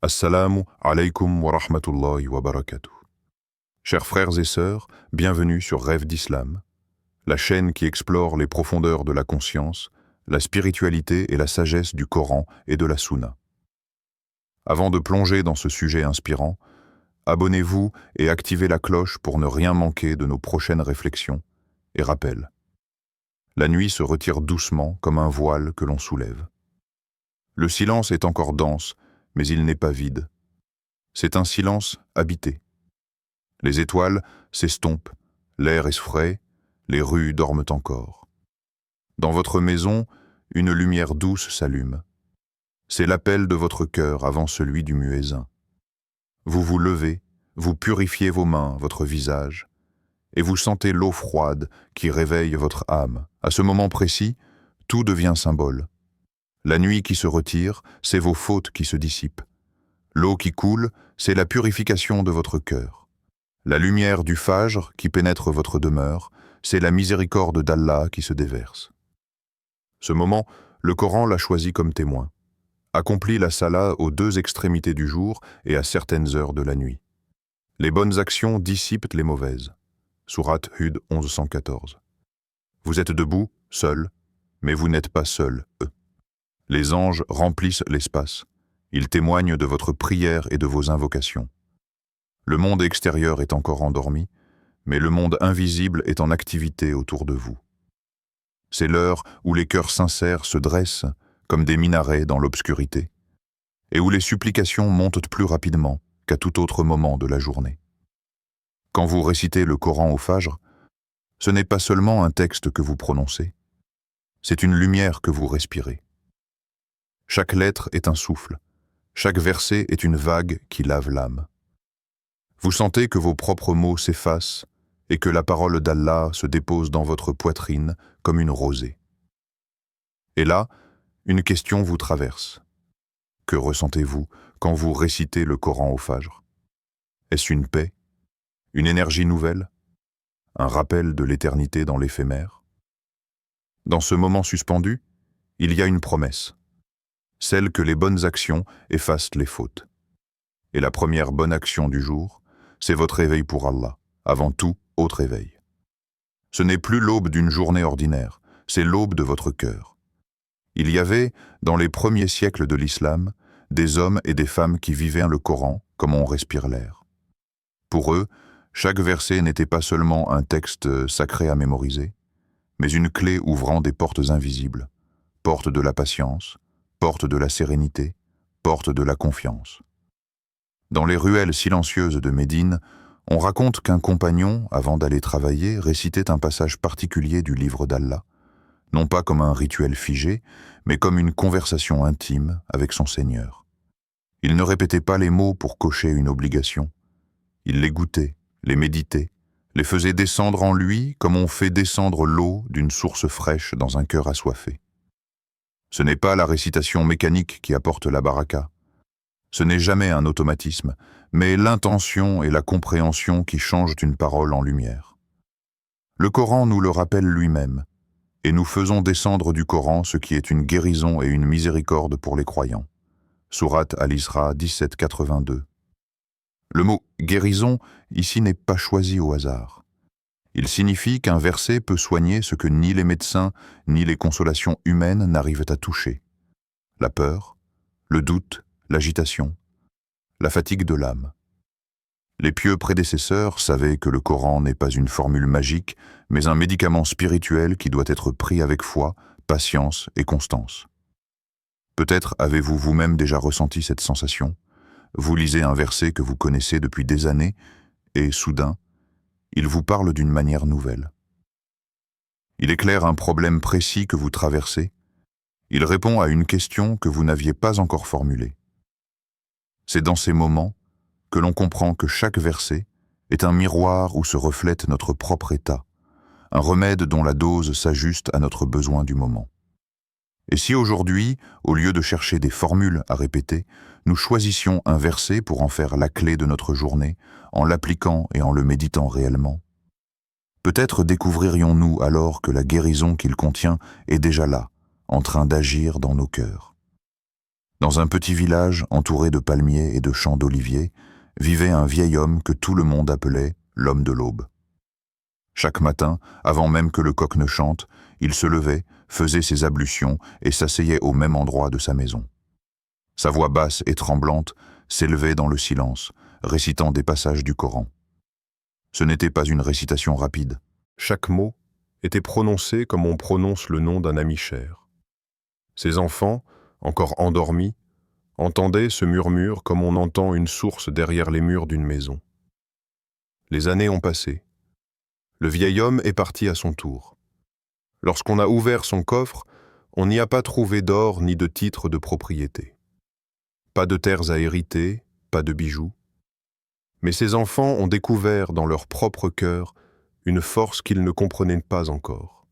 Assalamu alaykum wa rahmatullahi wa barakatuh. Chers frères et sœurs, bienvenue sur Rêve d'Islam, la chaîne qui explore les profondeurs de la conscience, la spiritualité et la sagesse du Coran et de la Sunna. Avant de plonger dans ce sujet inspirant, abonnez-vous et activez la cloche pour ne rien manquer de nos prochaines réflexions et rappels. La nuit se retire doucement comme un voile que l'on soulève. Le silence est encore dense, mais il n'est pas vide. C'est un silence habité. Les étoiles s'estompent, l'air est frais, les rues dorment encore. Dans votre maison, une lumière douce s'allume. C'est l'appel de votre cœur avant celui du muezzin. Vous vous levez, vous purifiez vos mains, votre visage, et vous sentez l'eau froide qui réveille votre âme. À ce moment précis, tout devient symbole. La nuit qui se retire, c'est vos fautes qui se dissipent. L'eau qui coule, c'est la purification de votre cœur. La lumière du Fajr qui pénètre votre demeure, c'est la miséricorde d'Allah qui se déverse. Ce moment, le Coran l'a choisi comme témoin. Accomplit la salat aux deux extrémités du jour et à certaines heures de la nuit. Les bonnes actions dissipent les mauvaises. Sourate Hud 1114. Vous êtes debout, seul, mais vous n'êtes pas seul, eux. Les anges remplissent l'espace. Ils témoignent de votre prière et de vos invocations. Le monde extérieur est encore endormi, mais le monde invisible est en activité autour de vous. C'est l'heure où les cœurs sincères se dressent comme des minarets dans l'obscurité, et où les supplications montent plus rapidement qu'à tout autre moment de la journée. Quand vous récitez le Coran au Fajr, ce n'est pas seulement un texte que vous prononcez, c'est une lumière que vous respirez. Chaque lettre est un souffle, chaque verset est une vague qui lave l'âme. Vous sentez que vos propres mots s'effacent et que la parole d'Allah se dépose dans votre poitrine comme une rosée. Et là, une question vous traverse. Que ressentez-vous quand vous récitez le Coran au Fajr? Est-ce une paix? Une énergie nouvelle? Un rappel de l'éternité dans l'éphémère? Dans ce moment suspendu, il y a une promesse. Celle que les bonnes actions effacent les fautes. Et la première bonne action du jour, c'est votre éveil pour Allah, avant tout autre éveil. Ce n'est plus l'aube d'une journée ordinaire, c'est l'aube de votre cœur. Il y avait, dans les premiers siècles de l'islam, des hommes et des femmes qui vivaient le Coran comme on respire l'air. Pour eux, chaque verset n'était pas seulement un texte sacré à mémoriser, mais une clé ouvrant des portes invisibles, porte de la patience, porte de la sérénité, porte de la confiance. Dans les ruelles silencieuses de Médine, on raconte qu'un compagnon, avant d'aller travailler, récitait un passage particulier du livre d'Allah, non pas comme un rituel figé, mais comme une conversation intime avec son Seigneur. Il ne répétait pas les mots pour cocher une obligation. Il les goûtait, les méditait, les faisait descendre en lui comme on fait descendre l'eau d'une source fraîche dans un cœur assoiffé. Ce n'est pas la récitation mécanique qui apporte la baraka. Ce n'est jamais un automatisme, mais l'intention et la compréhension qui changent une parole en lumière. Le Coran nous le rappelle lui-même, et nous faisons descendre du Coran ce qui est une guérison et une miséricorde pour les croyants. Sourate Al-Isra 1782. Le mot « guérison » ici n'est pas choisi au hasard. Il signifie qu'un verset peut soigner ce que ni les médecins ni les consolations humaines n'arrivent à toucher. La peur, le doute, l'agitation, la fatigue de l'âme. Les pieux prédécesseurs savaient que le Coran n'est pas une formule magique, mais un médicament spirituel qui doit être pris avec foi, patience et constance. Peut-être avez-vous vous-même déjà ressenti cette sensation. Vous lisez un verset que vous connaissez depuis des années et, soudain, il vous parle d'une manière nouvelle. Il éclaire un problème précis que vous traversez. Il répond à une question que vous n'aviez pas encore formulée. C'est dans ces moments que l'on comprend que chaque verset est un miroir où se reflète notre propre état, un remède dont la dose s'ajuste à notre besoin du moment. Et si aujourd'hui, au lieu de chercher des formules à répéter, nous choisissions un verset pour en faire la clé de notre journée, en l'appliquant et en le méditant réellement? Peut-être découvririons-nous alors que la guérison qu'il contient est déjà là, en train d'agir dans nos cœurs. Dans un petit village entouré de palmiers et de champs d'oliviers, vivait un vieil homme que tout le monde appelait l'homme de l'aube. Chaque matin, avant même que le coq ne chante, il se levait, faisait ses ablutions et s'asseyait au même endroit de sa maison. Sa voix basse et tremblante s'élevait dans le silence, récitant des passages du Coran. Ce n'était pas une récitation rapide. Chaque mot était prononcé comme on prononce le nom d'un ami cher. Ses enfants, encore endormis, entendaient ce murmure comme on entend une source derrière les murs d'une maison. Les années ont passé. Le vieil homme est parti à son tour. Lorsqu'on a ouvert son coffre, on n'y a pas trouvé d'or ni de titre de propriété. Pas de terres à hériter, pas de bijoux. Mais ses enfants ont découvert dans leur propre cœur une force qu'ils ne comprenaient pas encore.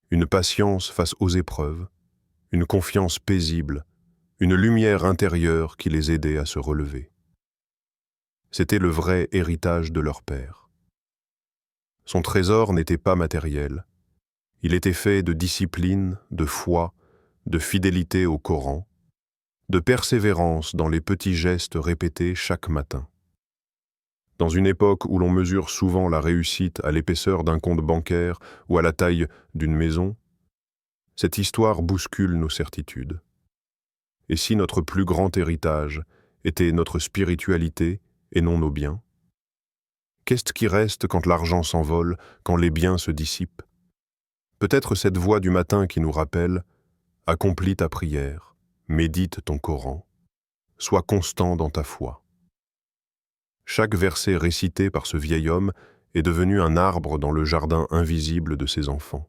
Une patience face aux épreuves, une confiance paisible, une lumière intérieure qui les aidait à se relever. C'était le vrai héritage de leur père. Son trésor n'était pas matériel. Il était fait de discipline, de foi, de fidélité au Coran, de persévérance dans les petits gestes répétés chaque matin. Dans une époque où l'on mesure souvent la réussite à l'épaisseur d'un compte bancaire ou à la taille d'une maison, cette histoire bouscule nos certitudes. Et si notre plus grand héritage était notre spiritualité et non nos biens? Qu'est-ce qui reste quand l'argent s'envole, quand les biens se dissipent? Peut-être cette voix du matin qui nous rappelle « Accomplis ta prière, médite ton Coran, sois constant dans ta foi ». Chaque verset récité par ce vieil homme est devenu un arbre dans le jardin invisible de ses enfants.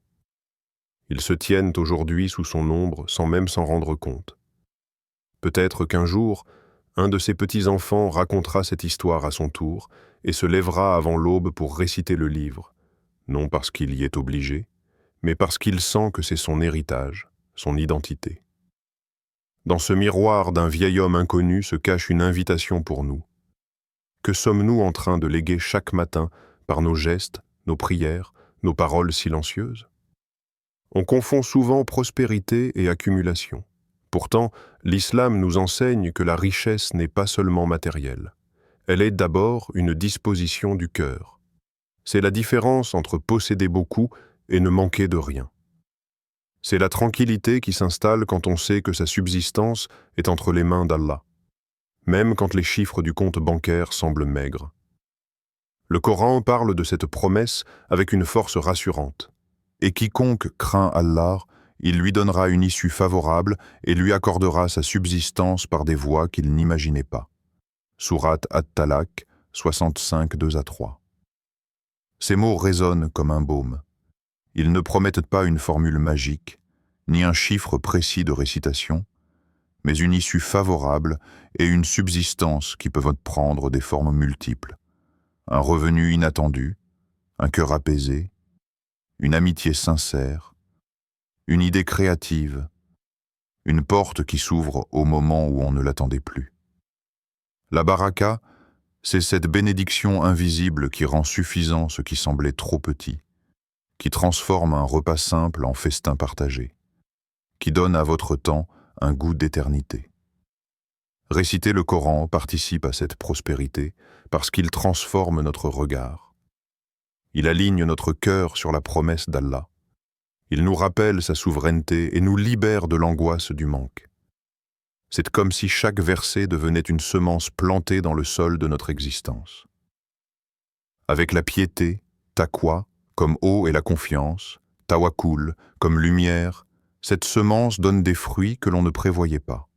Ils se tiennent aujourd'hui sous son ombre sans même s'en rendre compte. Peut-être qu'un jour, un de ses petits-enfants racontera cette histoire à son tour et se lèvera avant l'aube pour réciter le livre, non parce qu'il y est obligé, mais parce qu'il sent que c'est son héritage, son identité. Dans ce miroir d'un vieil homme inconnu se cache une invitation pour nous. Que sommes-nous en train de léguer chaque matin par nos gestes, nos prières, nos paroles silencieuses? On confond souvent prospérité et accumulation. Pourtant, l'islam nous enseigne que la richesse n'est pas seulement matérielle. Elle est d'abord une disposition du cœur. C'est la différence entre posséder beaucoup et ne manquer de rien. C'est la tranquillité qui s'installe quand on sait que sa subsistance est entre les mains d'Allah, même quand les chiffres du compte bancaire semblent maigres. Le Coran parle de cette promesse avec une force rassurante. Et quiconque craint Allah, il lui donnera une issue favorable et lui accordera sa subsistance par des voies qu'il n'imaginait pas. Sourate At-Talaq, 65, 2-3. Ces mots résonnent comme un baume. Ils ne promettent pas une formule magique, ni un chiffre précis de récitation, mais une issue favorable et une subsistance qui peuvent prendre des formes multiples. Un revenu inattendu, un cœur apaisé, une amitié sincère, une idée créative, une porte qui s'ouvre au moment où on ne l'attendait plus. La baraka, c'est cette bénédiction invisible qui rend suffisant ce qui semblait trop petit, qui transforme un repas simple en festin partagé, qui donne à votre temps un goût d'éternité. Réciter le Coran participe à cette prospérité parce qu'il transforme notre regard. Il aligne notre cœur sur la promesse d'Allah. Il nous rappelle sa souveraineté et nous libère de l'angoisse du manque. C'est comme si chaque verset devenait une semence plantée dans le sol de notre existence. Avec la piété, taqwa, comme eau et la confiance, tawakkul, comme lumière, cette semence donne des fruits que l'on ne prévoyait pas.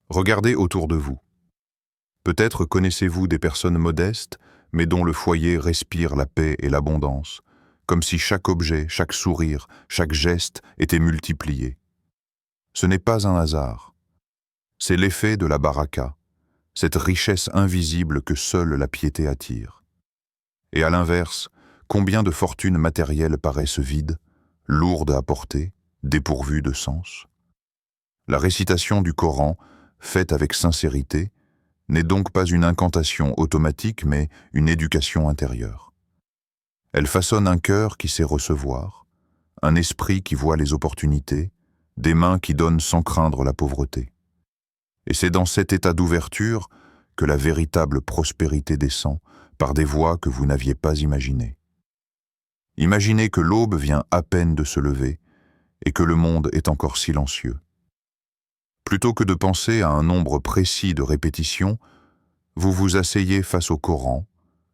Regardez autour de vous. Peut-être connaissez-vous des personnes modestes, mais dont le foyer respire la paix et l'abondance, comme si chaque objet, chaque sourire, chaque geste était multiplié. Ce n'est pas un hasard. C'est l'effet de la baraka, cette richesse invisible que seule la piété attire. Et à l'inverse, combien de fortunes matérielles paraissent vides, lourdes à porter, dépourvues de sens? La récitation du Coran, faite avec sincérité, n'est donc pas une incantation automatique, mais une éducation intérieure. Elle façonne un cœur qui sait recevoir, un esprit qui voit les opportunités, des mains qui donnent sans craindre la pauvreté. Et c'est dans cet état d'ouverture que la véritable prospérité descend par des voies que vous n'aviez pas imaginées. Imaginez que l'aube vient à peine de se lever et que le monde est encore silencieux. Plutôt que de penser à un nombre précis de répétitions, vous vous asseyez face au Coran,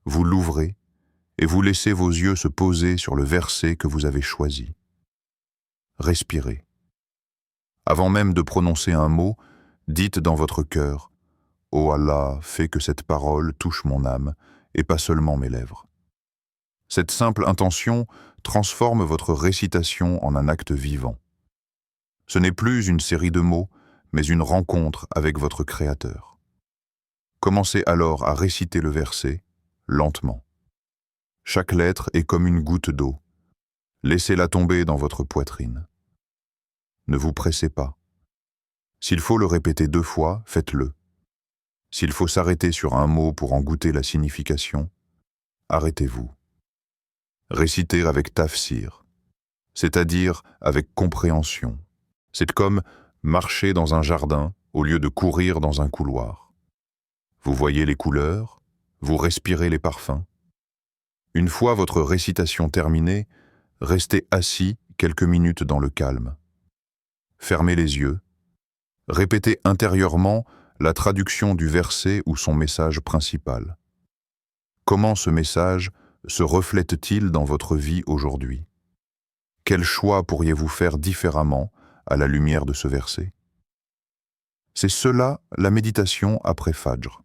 vous l'ouvrez et vous laissez vos yeux se poser sur le verset que vous avez choisi. Respirez. Avant même de prononcer un mot, dites dans votre cœur « Ô Allah, fais que cette parole touche mon âme et pas seulement mes lèvres ». Cette simple intention transforme votre récitation en un acte vivant. Ce n'est plus une série de mots, mais une rencontre avec votre Créateur. Commencez alors à réciter le verset, lentement. Chaque lettre est comme une goutte d'eau. Laissez-la tomber dans votre poitrine. Ne vous pressez pas. S'il faut le répéter 2 fois, faites-le. S'il faut s'arrêter sur un mot pour en goûter la signification, arrêtez-vous. Récitez avec tafsir, c'est-à-dire avec compréhension. C'est comme marcher dans un jardin au lieu de courir dans un couloir. Vous voyez les couleurs, vous respirez les parfums. Une fois votre récitation terminée, restez assis quelques minutes dans le calme. Fermez les yeux. Répétez intérieurement la traduction du verset ou son message principal. Comment ce message se reflète-t-il dans votre vie aujourd'hui? Quel choix pourriez-vous faire différemment à la lumière de ce verset? C'est cela la méditation après Fajr.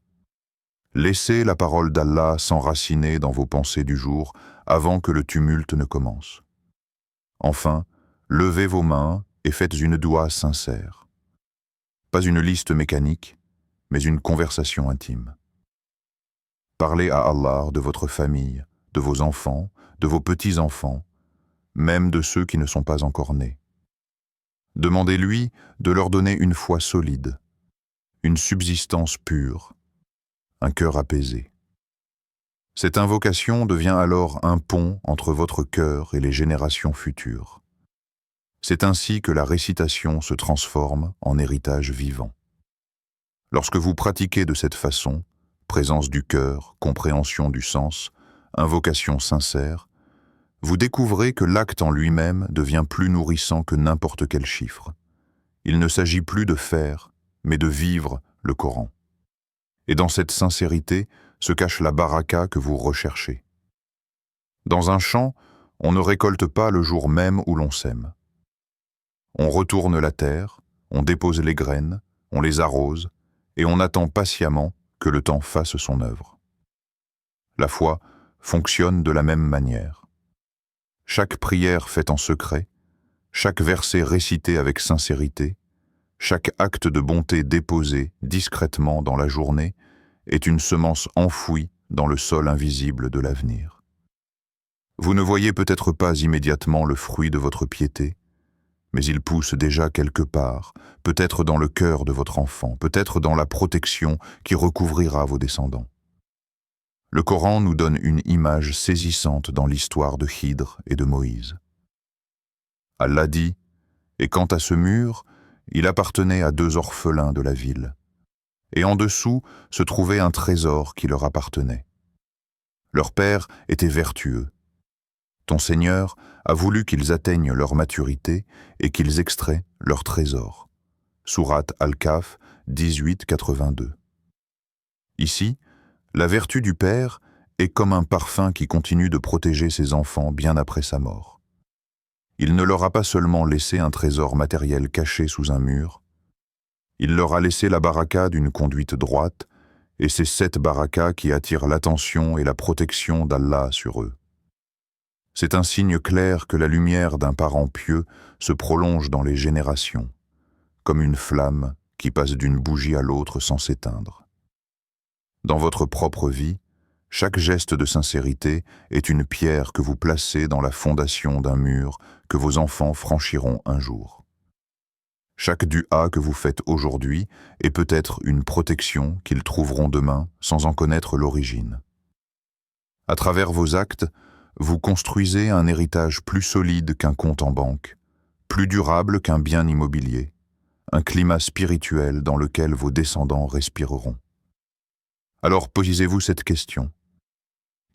Laissez la parole d'Allah s'enraciner dans vos pensées du jour avant que le tumulte ne commence. Enfin, levez vos mains et faites une doua sincère. Pas une liste mécanique, mais une conversation intime. Parlez à Allah de votre famille, de vos enfants, de vos petits-enfants, même de ceux qui ne sont pas encore nés. Demandez-lui de leur donner une foi solide, une subsistance pure, un cœur apaisé. Cette invocation devient alors un pont entre votre cœur et les générations futures. C'est ainsi que la récitation se transforme en héritage vivant. Lorsque vous pratiquez de cette façon, présence du cœur, compréhension du sens, invocation sincère, vous découvrez que l'acte en lui-même devient plus nourrissant que n'importe quel chiffre. Il ne s'agit plus de faire, mais de vivre le Coran. Et dans cette sincérité se cache la baraka que vous recherchez. Dans un champ, on ne récolte pas le jour même où l'on sème. On retourne la terre, on dépose les graines, on les arrose, et on attend patiemment que le temps fasse son œuvre. La foi fonctionne de la même manière. Chaque prière faite en secret, chaque verset récité avec sincérité, chaque acte de bonté déposé discrètement dans la journée est une semence enfouie dans le sol invisible de l'avenir. Vous ne voyez peut-être pas immédiatement le fruit de votre piété, mais il pousse déjà quelque part, peut-être dans le cœur de votre enfant, peut-être dans la protection qui recouvrira vos descendants. Le Coran nous donne une image saisissante dans l'histoire de Khidr et de Moïse. Allah dit « Et quant à ce mur, il appartenait à 2 orphelins de la ville. Et en dessous se trouvait un trésor qui leur appartenait. Leur père était vertueux. Ton Seigneur a voulu qu'ils atteignent leur maturité et qu'ils extraient leur trésor. » Sourate Al-Kahf 18-82. Ici, la vertu du père est comme un parfum qui continue de protéger ses enfants bien après sa mort. Il ne leur a pas seulement laissé un trésor matériel caché sous un mur, il leur a laissé la baraka d'une conduite droite, et c'est cette baraka qui attire l'attention et la protection d'Allah sur eux. C'est un signe clair que la lumière d'un parent pieux se prolonge dans les générations, comme une flamme qui passe d'une bougie à l'autre sans s'éteindre. Dans votre propre vie, chaque geste de sincérité est une pierre que vous placez dans la fondation d'un mur que vos enfants franchiront un jour. Chaque dua que vous faites aujourd'hui est peut-être une protection qu'ils trouveront demain sans en connaître l'origine. À travers vos actes, vous construisez un héritage plus solide qu'un compte en banque, plus durable qu'un bien immobilier, un climat spirituel dans lequel vos descendants respireront. Alors posez-vous cette question.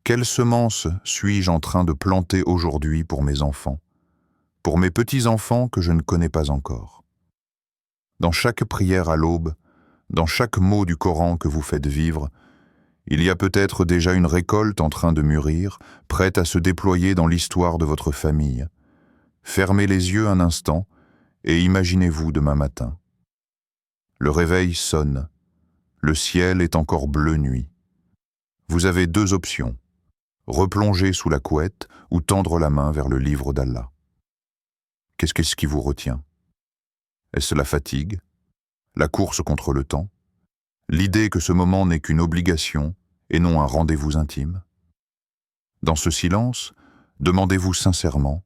Quelle semence suis-je en train de planter aujourd'hui pour mes enfants, pour mes petits-enfants que je ne connais pas encore? Dans chaque prière à l'aube, dans chaque mot du Coran que vous faites vivre, il y a peut-être déjà une récolte en train de mûrir, prête à se déployer dans l'histoire de votre famille. Fermez les yeux un instant et imaginez-vous demain matin. Le réveil sonne. Le ciel est encore bleu nuit. Vous avez deux options. Replonger sous la couette ou tendre la main vers le livre d'Allah. Qu'est-ce qui vous retient? Est-ce la fatigue? La course contre le temps? L'idée que ce moment n'est qu'une obligation et non un rendez-vous intime? Dans ce silence, demandez-vous sincèrement,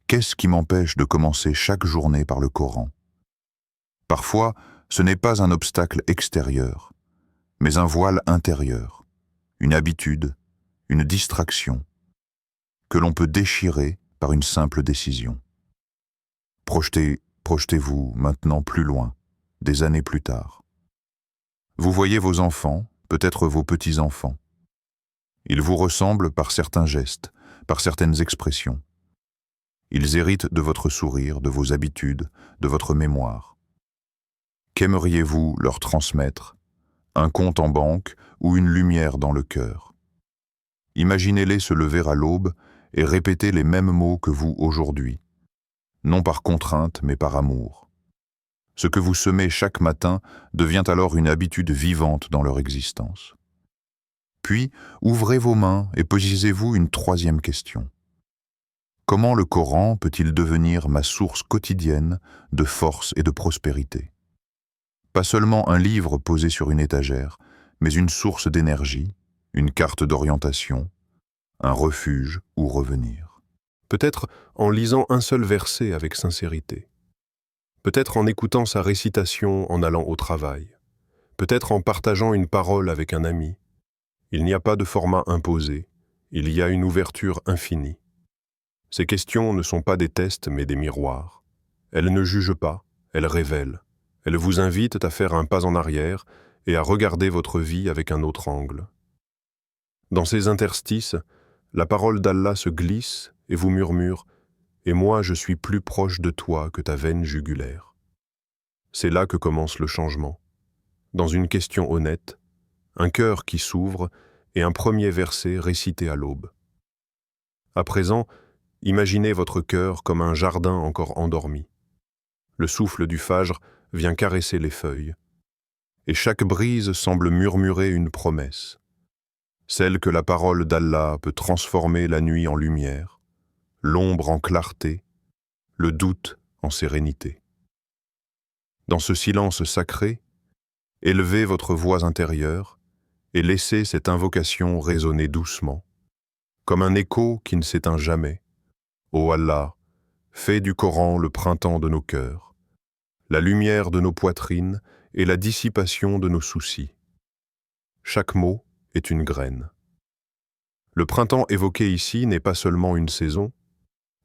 qu'est-ce qui m'empêche de commencer chaque journée par le Coran? Parfois, ce n'est pas un obstacle extérieur, mais un voile intérieur, une habitude, une distraction, que l'on peut déchirer par une simple décision. Projetez-vous maintenant plus loin, des années plus tard. Vous voyez vos enfants, peut-être vos petits-enfants. Ils vous ressemblent par certains gestes, par certaines expressions. Ils héritent de votre sourire, de vos habitudes, de votre mémoire. Qu'aimeriez-vous leur transmettre? Un compte en banque ou une lumière dans le cœur? Imaginez-les se lever à l'aube et répéter les mêmes mots que vous aujourd'hui, non par contrainte mais par amour. Ce que vous semez chaque matin devient alors une habitude vivante dans leur existence. Puis, ouvrez vos mains et posez-vous une troisième question. Comment le Coran peut-il devenir ma source quotidienne de force et de prospérité? Pas seulement un livre posé sur une étagère, mais une source d'énergie, une carte d'orientation, un refuge où revenir. Peut-être en lisant un seul verset avec sincérité. Peut-être en écoutant sa récitation en allant au travail. Peut-être en partageant une parole avec un ami. Il n'y a pas de format imposé, il y a une ouverture infinie. Ces questions ne sont pas des tests mais des miroirs. Elles ne jugent pas, elles révèlent. Elles vous invitent à faire un pas en arrière et à regarder votre vie avec un autre angle. Dans ces interstices, la parole d'Allah se glisse et vous murmure « Et moi je suis plus proche de toi que ta veine jugulaire ». C'est là que commence le changement. Dans une question honnête, un cœur qui s'ouvre et un premier verset récité à l'aube. À présent, imaginez votre cœur comme un jardin encore endormi. Le souffle du fajr vient caresser les feuilles, et chaque brise semble murmurer une promesse, celle que la parole d'Allah peut transformer la nuit en lumière, l'ombre en clarté, le doute en sérénité. Dans ce silence sacré, élevez votre voix intérieure et laissez cette invocation résonner doucement, comme un écho qui ne s'éteint jamais. Ô Allah, fais du Coran le printemps de nos cœurs, la lumière de nos poitrines et la dissipation de nos soucis. Chaque mot est une graine. Le printemps évoqué ici n'est pas seulement une saison,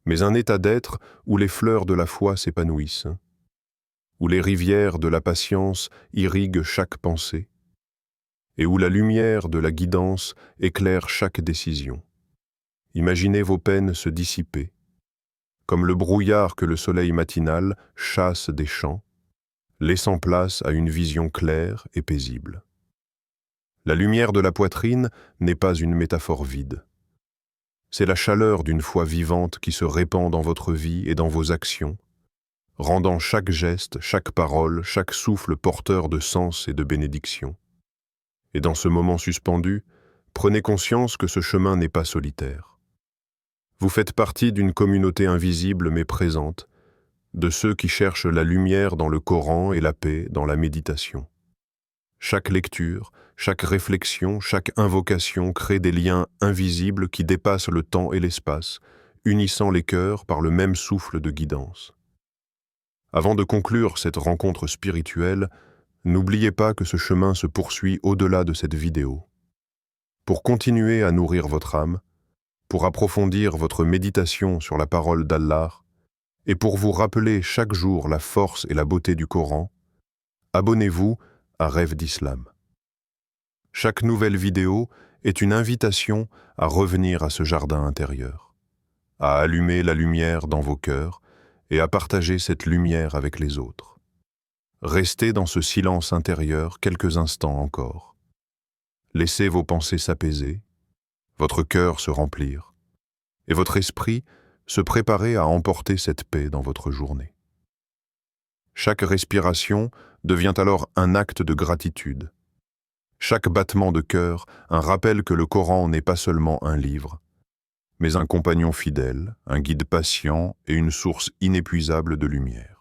mais un état d'être où les fleurs de la foi s'épanouissent, où les rivières de la patience irriguent chaque pensée, et où la lumière de la guidance éclaire chaque décision. Imaginez vos peines se dissiper, comme le brouillard que le soleil matinal chasse des champs, laissant place à une vision claire et paisible. La lumière de la poitrine n'est pas une métaphore vide. C'est la chaleur d'une foi vivante qui se répand dans votre vie et dans vos actions, rendant chaque geste, chaque parole, chaque souffle porteur de sens et de bénédiction. Et dans ce moment suspendu, prenez conscience que ce chemin n'est pas solitaire. Vous faites partie d'une communauté invisible mais présente, de ceux qui cherchent la lumière dans le Coran et la paix dans la méditation. Chaque lecture, chaque réflexion, chaque invocation crée des liens invisibles qui dépassent le temps et l'espace, unissant les cœurs par le même souffle de guidance. Avant de conclure cette rencontre spirituelle, n'oubliez pas que ce chemin se poursuit au-delà de cette vidéo. Pour continuer à nourrir votre âme, pour approfondir votre méditation sur la parole d'Allah, Et pour vous rappeler chaque jour la force et la beauté du Coran, abonnez-vous à Rêve d'Islam. Chaque nouvelle vidéo est une invitation à revenir à ce jardin intérieur, à allumer la lumière dans vos cœurs et à partager cette lumière avec les autres. Restez dans ce silence intérieur quelques instants encore. Laissez vos pensées s'apaiser, votre cœur se remplir, et votre esprit se préparer à emporter cette paix dans votre journée. Chaque respiration devient alors un acte de gratitude. Chaque battement de cœur, un rappel que le Coran n'est pas seulement un livre, mais un compagnon fidèle, un guide patient et une source inépuisable de lumière.